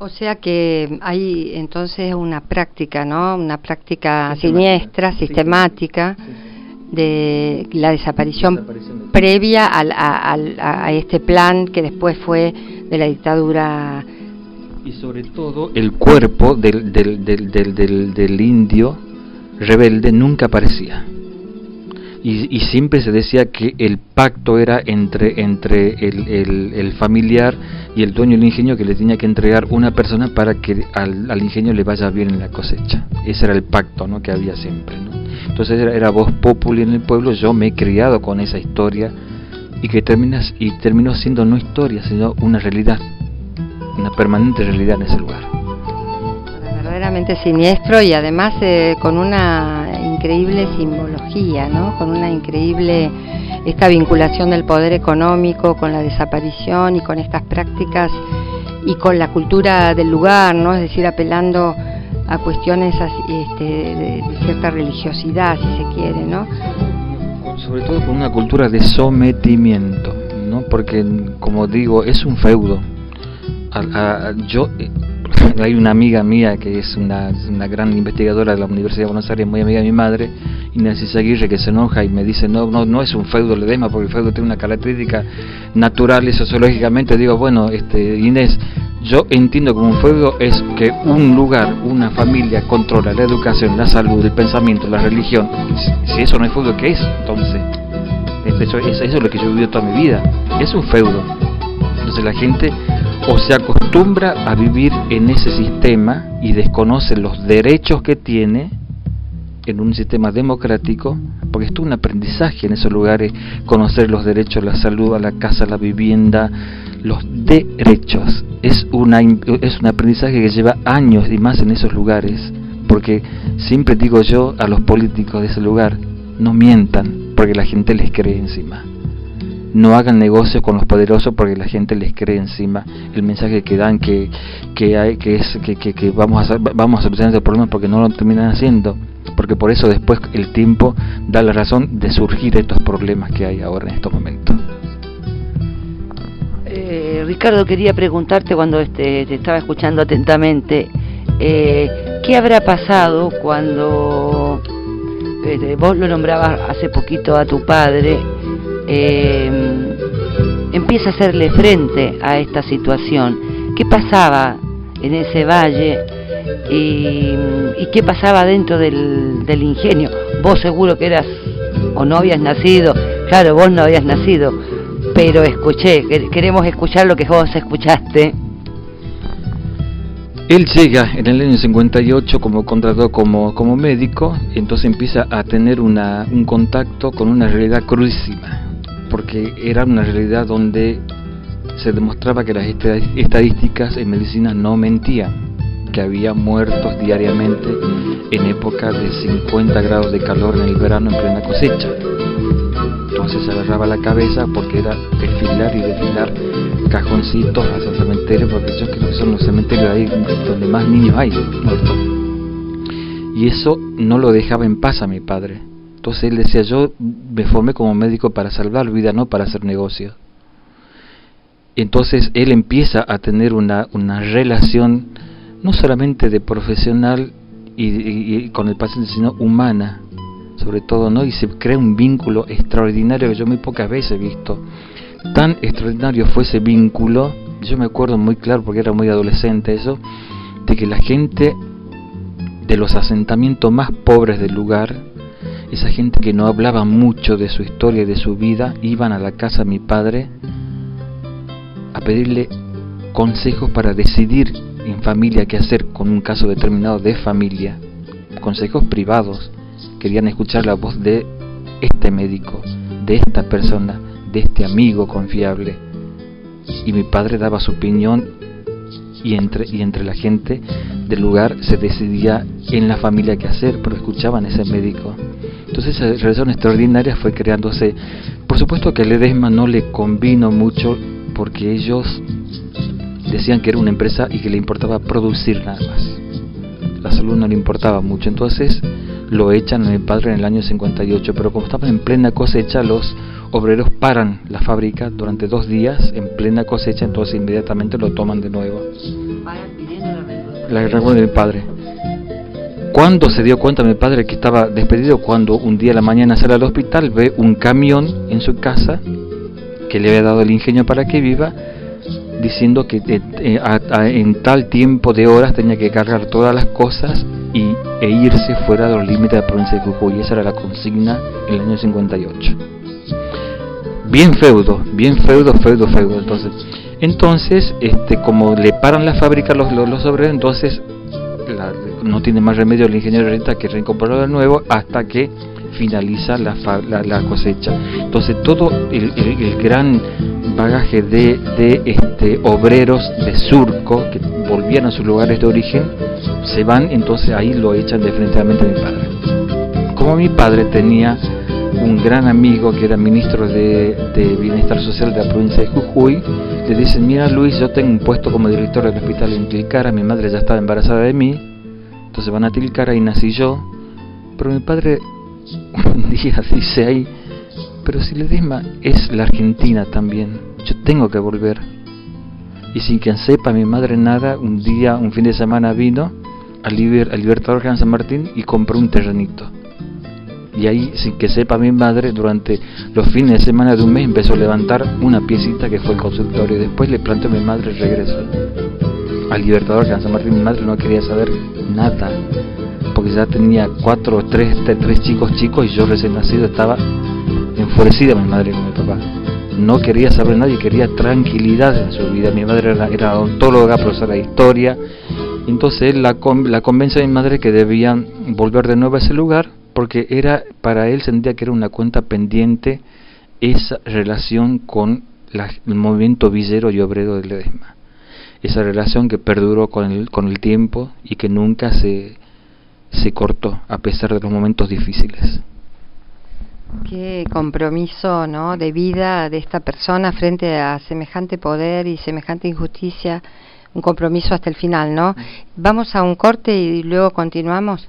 O sea que hay entonces una práctica, ¿no? Una práctica siniestra, sistemática, de la desaparición previa a este plan que después fue de la dictadura. Y sobre todo el cuerpo del indio rebelde nunca aparecía. Y siempre se decía que el pacto era entre el familiar y el dueño del ingenio, que le tenía que entregar una persona para que al ingenio le vaya bien en la cosecha. Ese era el pacto, ¿no?, que había siempre, ¿no? Entonces era voz populi en el pueblo. Yo me he criado con esa historia y que terminó siendo no historia, sino una realidad, una permanente realidad en ese lugar. Verdaderamente siniestro y además con una increíble simbología, ¿no? Con una increíble esta vinculación del poder económico con la desaparición y con estas prácticas y con la cultura del lugar, ¿no? Es decir, apelando a cuestiones de cierta religiosidad, si se quiere, ¿no? Sobre todo con una cultura de sometimiento, ¿no? Porque, como digo, es un feudo. Hay una amiga mía que es una gran investigadora de la Universidad de Buenos Aires, muy amiga de mi madre, Inés Aguirre, que se enoja y me dice, no es un feudo Ledesma, porque el feudo tiene una característica natural y sociológicamente. Digo, bueno, Inés, yo entiendo como un feudo es que un lugar, una familia controla la educación, la salud, el pensamiento, la religión. Si eso no es feudo, ¿qué es entonces? Eso es lo que yo he vivido toda mi vida, es un feudo. Entonces la gente o se acostumbra a vivir en ese sistema y desconoce los derechos que tiene en un sistema democrático, porque esto es un aprendizaje en esos lugares, conocer los derechos a la salud, a la casa, a la vivienda, los derechos. Es un aprendizaje que lleva años y más en esos lugares, porque siempre digo yo a los políticos de ese lugar, no mientan, porque la gente les cree encima. No hagan negocios con los poderosos porque la gente les cree encima el mensaje que dan que vamos a solucionar este problema, porque no lo terminan haciendo, porque por eso después el tiempo da la razón de surgir estos problemas que hay ahora en estos momentos. Ricardo, quería preguntarte cuando te estaba escuchando atentamente, ¿qué habrá pasado cuando vos lo nombrabas hace poquito a tu padre? Empieza a hacerle frente a esta situación. ¿Qué pasaba en ese valle y qué pasaba dentro del ingenio? Vos seguro que eras o no habías nacido, claro, vos no habías nacido, pero queremos escuchar lo que vos escuchaste. Él llega en el año 58 como contratado como médico, entonces empieza a tener un contacto con una realidad crudísima, porque era una realidad donde se demostraba que las estadísticas en medicina no mentían, que había muertos diariamente en época de 50 grados de calor en el verano en plena cosecha. Entonces se agarraba la cabeza porque era desfilar y desfilar cajoncitos hacia el cementerio, porque yo creo que son los cementerios ahí donde más niños hay muertos. Y eso no lo dejaba en paz a mi padre. Entonces él decía, yo me formé como médico para salvar vida, no para hacer negocios. Entonces él empieza a tener una relación no solamente de profesional y con el paciente, sino humana, sobre todo, ¿no? Y se crea un vínculo extraordinario que yo muy pocas veces he visto. Tan extraordinario fue ese vínculo, yo me acuerdo muy claro porque era muy adolescente eso, de que la gente de los asentamientos más pobres del lugar, esa gente que no hablaba mucho de su historia y de su vida, iban a la casa de mi padre a pedirle consejos para decidir en familia qué hacer con un caso determinado de familia, consejos privados. Querían escuchar la voz de este médico, de esta persona, de este amigo confiable, y mi padre daba su opinión y entre la gente del lugar se decidía en la familia qué hacer, pero escuchaban a ese médico. Entonces esa relación extraordinaria fue creándose. Por supuesto que a Ledesma no le convino mucho, porque ellos decían que era una empresa y que le importaba producir nada más, la salud no le importaba mucho. Entonces lo echan a mi padre en el año 58, pero como estaban en plena cosecha, los obreros paran la fábrica durante 2 días en plena cosecha, entonces inmediatamente lo toman de nuevo. La reunión de mi padre. Cuando se dio cuenta mi padre que estaba despedido, cuando un día a la mañana sale al hospital, ve un camión en su casa que le había dado el ingenio para que viva, diciendo que en tal tiempo de horas tenía que cargar todas las cosas e irse fuera de los límites de la provincia de Jujuy. Esa era la consigna en el año 58. Bien feudo. Entonces, como le paran la fábrica los obreros, entonces no tiene más remedio el ingeniero Renta que reincorporarlo de nuevo hasta que finaliza la cosecha. Entonces todo el gran bagaje de obreros de Surco que volvían a sus lugares de origen se van, entonces ahí lo echan definitivamente a mi padre. Como mi padre tenía un gran amigo que era ministro de Bienestar Social de la provincia de Jujuy, le dicen: mira Luis, yo tengo un puesto como director del hospital en Tilcara, mi madre ya estaba embarazada de mí, entonces van a Tilcara y nací yo. Pero mi padre un día dice ahí: pero si Ledesma es la Argentina también, yo tengo que volver. Y sin que sepa mi madre nada, un fin de semana vino al Libertador General San Martín y compró un terrenito. Y ahí, sin que sepa mi madre, durante los fines de semana de un mes empezó a levantar una piecita que fue el consultorio. Después le planteó a mi madre el regreso al Libertador General San Martín. Mi madre no quería saber nada, porque ya tenía 3 chicos y yo recién nacido. Estaba enfurecida mi madre con mi papá. No quería saber nada y quería tranquilidad en su vida. Mi madre era odontóloga, profesora de historia. Entonces él la convence a mi madre que debían volver de nuevo a ese lugar, porque para él sentía que era una cuenta pendiente esa relación con el movimiento villero y obrero de Ledesma. Esa relación que perduró con el tiempo y que nunca se cortó a pesar de los momentos difíciles. Qué compromiso, ¿no?, de vida de esta persona frente a semejante poder y semejante injusticia, un compromiso hasta el final, ¿no? Vamos a un corte y luego continuamos.